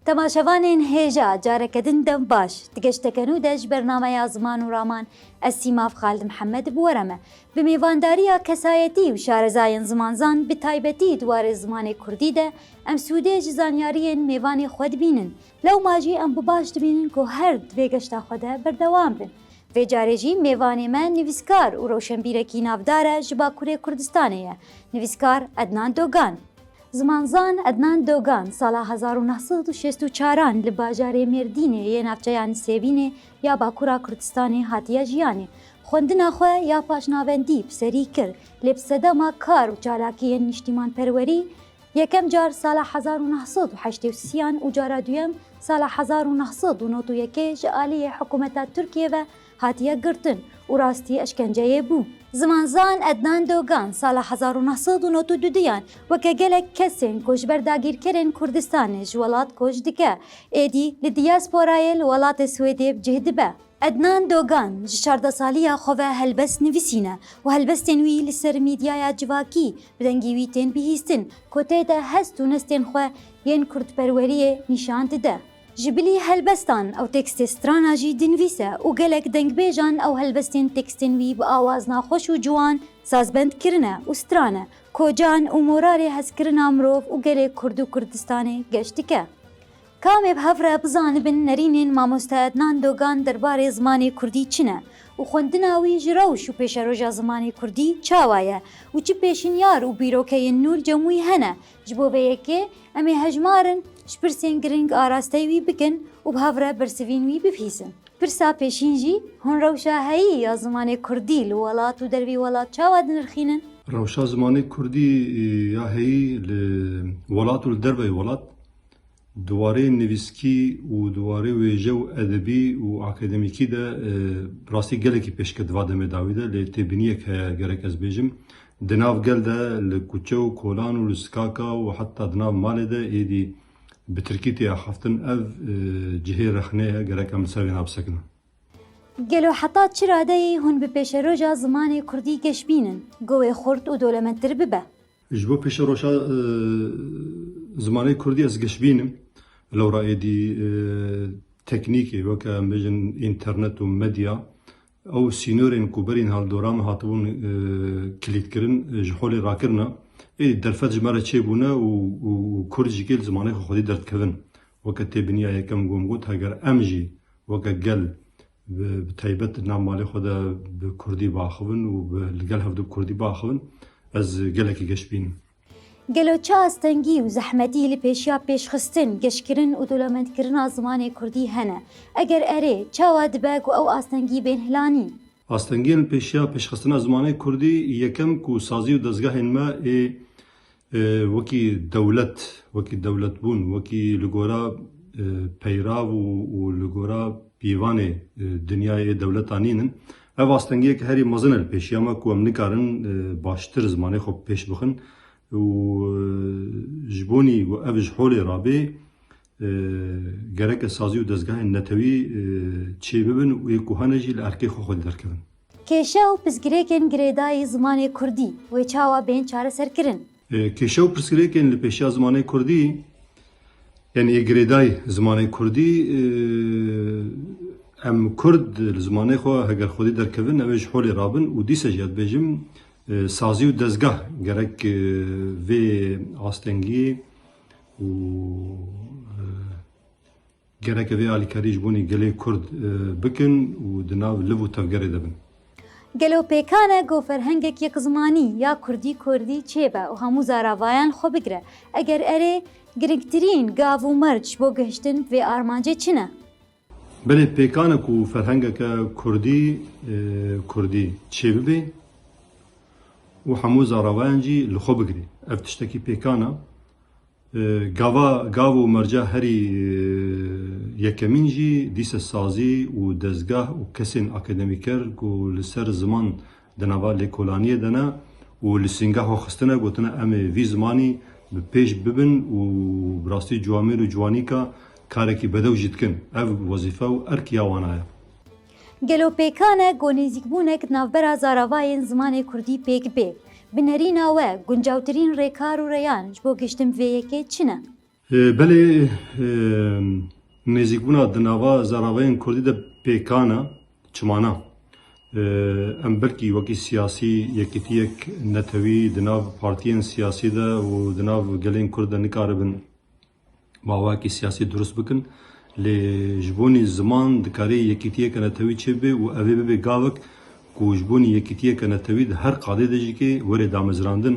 تەماشەوانên هێژە جارەکەدن دەم باش تگەشتەکەن و دەش بەرنامەیە زمان و ڕامان ئەسیماف خالد محەممەد بوەرەمە بە میێوانداریە کەسایەتی و شارەزایەن زمانزان بە تایبەتی دوارێ زمانی کوردیدە ئەم سوودێژ زانیاریên mêvanê xwe dibînin لەو ماژî ئەم بباش dibînin ku her divê geşta xwe de berdewam bin. Vê carê jî mêvanê me nivîskar û rewşenbîrekî navdar e ji Bakurê Kurdistanê ye. Nivîskar Ednan Dogan. Zimanzan Ednan Dogan sala 1964 li bajarê Mêrdînê yê navçeya Nisêbînê ya Bakura Kurdistanê hatiye jiyanê. Xwendina xwe ya paşnavendî pserî kir lê bi sedema kar û çalakiyên niştîmanperwerî yekem car sala 1983 û cara duyem sala 1991 ji aliyê hikûmeta Tirkiye ve hatiye girtin û rastî eşkenceyê bû. Zimanzan Ednan Dogan sala 1992 weke gelek kesên ku ji ber dagîrkerên Kurdistanê ji welat koç dike, êdî li diasporayê li welatê Swêdê cih dibe. Ednan Dogan ji şardesaliya xwe ve helbest nivîsîne û helbestên wî li ser mîdyaya civakî bi dengî wî tên bihîstin ku tê de hest û nestên xwe yên kurdperweriyê nîşan dide. Ji bilî helbestan ew tekstê strana jî dinivîse û gelek dengbêjan ew helbestên tekstên wî bi awaz naxweş û ciwan sazbend kirine û stran e, kocan û moralê hezkirina mirov û gelê Kurd û Kurdistanê geş dike. Kamê bi hev re bizanibin nerînên mamoste Ednan Dogan derbarê zimanê Kurdî çi ne û xwendina wî ji rewş û pêşeroja zimanê Kurdî çawa ye û çi pêşînyar û bîrokeyên nû cemûî hene ji bo vê yekê em ê hejmarin ji pirsên giring arasteyê wî bikin û bi hev re bersivîn wî bibihîsin. Pirsa pêşîn jî hûn rewşa heyî ya zimanê Kurdî li welat û dervî welat çawa dinirxînin? Rewşa zimanê Kurdî ya heyî li welat û li derveyê welat duwarê nivîskî û duwarê wêje û edebî û akademîkî de rastî gelekî pêşket diva demê dawî de lê têbîniyek heye gerek ez bêjim. Di nav gel de li kuçe û kolan û li skaka û heta di nav malê de êdî bi Tirkî tê heftin ev cihê rexnê heye gerek em li ser vê bisekin. Gelo heta çi radeyê hûn bi pêşeroja zimanê Kurdî geş bînin, govê xurt û dolementtir bibe. Ji bo pêşeroja zimanê Kurdî ez geş bînim. Lewra êdî teknîkê weke em bêjin înternet û medya ew sînorên ku berîn haldora me hatibûn kilîtkirin ji holê rakirina êdî derfet ji me re çêbûne û Kurd jî gel zimanê xwe xwedî derdkevin. Weke têbîniya yekem gom got heger em jî weke gel bi taybet nav malê xwe de bi Kurdî biaxivin û li gel hevdû Kurdî biaxivin ez gelekî geş bînim. Gelo çi astengî û zehmetî li pêşiya pêşxistin, geşkirin û dolementkirina zimanê Kurdî hene. Eger erê çawa dibe ku ew astengî bên hilanîn? Astengiyên pêşiya pêşxistina zimanê Kurdî yekem ku sazî û dezgehên me ê wekî dewlet, wekî dewletbûn, wekî li gora peyrav û li gora pîvanê dinyayê dewleta nînin. Ev astengiyek herî mezin e li pêşiya me ku em nikarin baştir zimanê xwe pêş bixin û ji bonî ev ji holê rabê gerek sazî û dezgehên netewî çêbibin û ê ku hene jî li erkê xwe xwedî derkevin. Kêşe û pirsgirêkên girêdayî zimanê Kurdî wê çawa bên çareserkirin? Kêşe û pirsgirêkên li pêşiya zimanê Kurdî yani ê girêdayî zimanê Kurdî em Kurd li zimanê xwe heger xwedî derkevin ew ê ji holê rabin û dîsa jî ez bêjim sazî û dezgeh gerek vê astengiyê û gerek vê alîkarî ji bonî gelê Kurd bikin û di nav liv û tevgerê de bin. Gelo pêkan e got ferhengek yek zimanî ya Kurdî Kurdî çêbe û hemû zaravayan xwe bigire. Eger erê girîngtirîn gav û merc bo gihiştin vê armancê çi ne? Belê pêkan e ku ferhengeke Kurdî çêbibe û hemû zaravayan jî li xwe bigire. Ev tiştekî pêkan e. Gav û merca herî yekemîn jî dîsa sazî û dezgeh û kesên akademîker ku li ser ziman di nava lêkolaniyê de ne û li sîngeh xwe xistine gotine em ê vî zimanî bi pêş bibin û bi rastî ciwamêr û ciwanîka karekî bedew jî dikin. Ev wezîfe û erkiya wan e. Gelo pêkan e got nêzîkbûnek navbera zaravayên zimanê Kurdî pêk bê. Bi nerîna we guncawtirîn rêkar û rêyan ji bo gihiştin vê yekê çi ne? بله نزیکبونا دناوا زراوین کردی ده پیکانا چمانا ام بلکی وکی سیاسی یکیتیک نتوی دناو پارتیین سیاسی ده و دناو گلین کرد نکاربن باواکی سیاسی درست بکن لی جبونی زمان دکاری یکیتیک نتوی چه به و اوی به گاوک کو جبونی یکیتیک نتوی ده هر قاده ده جی که وری دامزراندن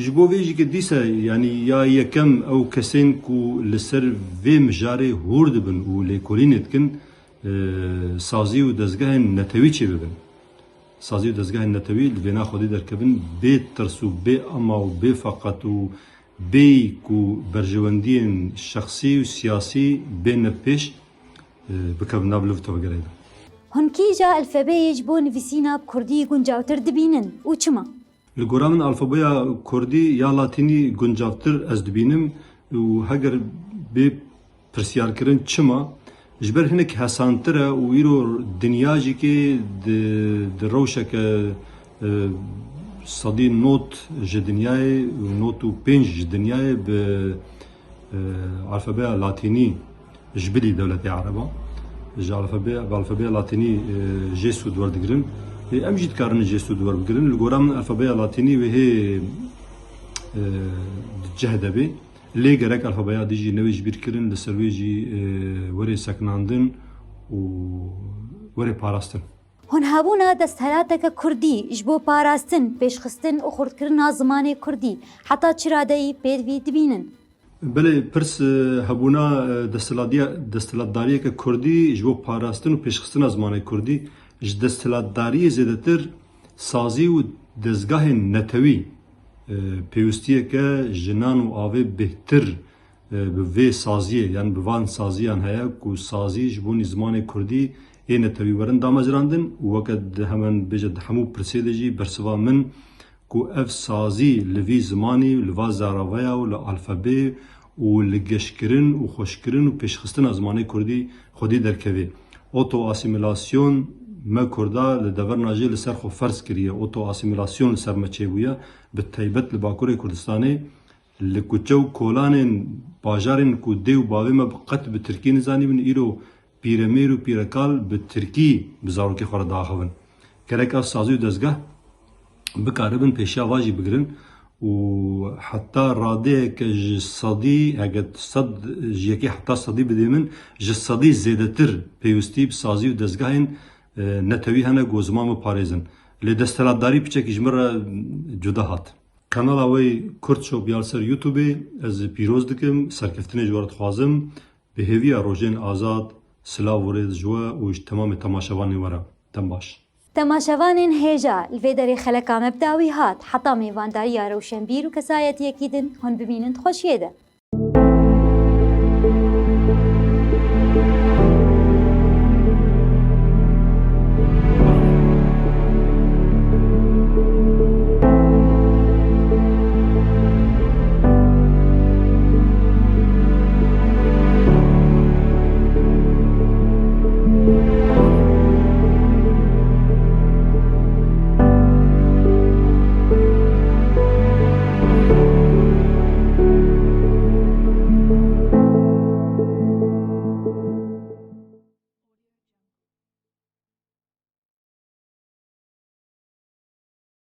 جبو ویجی که دیسا یعنی یا یکم او کسین کو لسر وی مجاره هورد بن و لیکولینت کن سازی و دزگاه نتوی چه ببن سازی و دزگاه نتوی لبینا خودی درکبن بی ترس و بی اما و بی فقط و بی کو برجواندین شخصی و سیاسی بی نپیش بکبن نابلوف تو بگره ده هنکی جا الفبه بۆ نویسینا بکردی گونجاوتر دبینن و چما؟ لگورا من الفابیا کردی یا لاتینی گنجاوتر از دبینم و هگر به پرسیار کردن چما جبر هنک حسانتره و ایرو دنیاجی که د روشک صدی نوت جدنیای نوت و پنج جدنیای به الفابیا لاتینی جبری دولت عربا الفابیا لاتینی جسو دور دگرن ام جيت كارن جيستو دور بقرن القرام الفابيا لاتيني وهي جهده بي لي قرق الفابيا ديجي نويج بيركرن لسرويجي وري سكناندن و وري باراستن هون هابونا دەستهەلاتێکە کوردی ji بۆ پاراستن پێشخستن و خوردکردنا زمانی کوردی حتا چرادەی پێوی دبینن بله پرس هبونا دستلاتداریه که کردی جبو پاراستن و پیشخستن زمانی کردی ji desthilatdariyê zêdetir sazî û dezgahên netewî pêwîstiyeke jinan û avê bêhtir bi vê saziyê yan bi van saziyan heye ku sazî ji bo zmanê Kurdî ê netewî werin damezrandin û weke hemen bêje di hemû pirsê de jî bersiva min ku ev sazî li vî zimanî li va zaraveya û li alfabê û li geşkirin û xweşkirin û pêşxistina zimanê Kurdî xwedî derkevê oto asimilasyon me Kurda li dever najê li ser xwe ferz kiriye oto asimilasyon li ser me çêbûye bi taybet li Bakurê Kurdistanê li kuçe û kolanên bajarên ku dê û bavê me qet bi Tirkî nizanîbin îro pîremêr û pîrekal bi Tirkî bi zarokê xwe re daxivin gerek ev sazî û dezgeh bikaribin pêşiya va jî bigirin û heta radeyeke ji sedî eger sed ji yekê heta sedî bidê min ji sedî zêdetir pêwîstî bi sazî û dezgehên netewî hene ku ziman biparêzin lê desthilatdarî piçekî ji min re cuda hat kanala wê Kurd Show biyar ser YouTubeê ez pîroz dikim serkeftinê ji we re dixwazim bi hêviya rojên azad silav warê ji we û ji temamê temaşevanên we re dem baş تەماشەوانên هێژە li vê derê xeleka me bi dawî hat heta mêvandariya rewşenbîr û kesayetiyekî din hûn bibînin xweşiyê de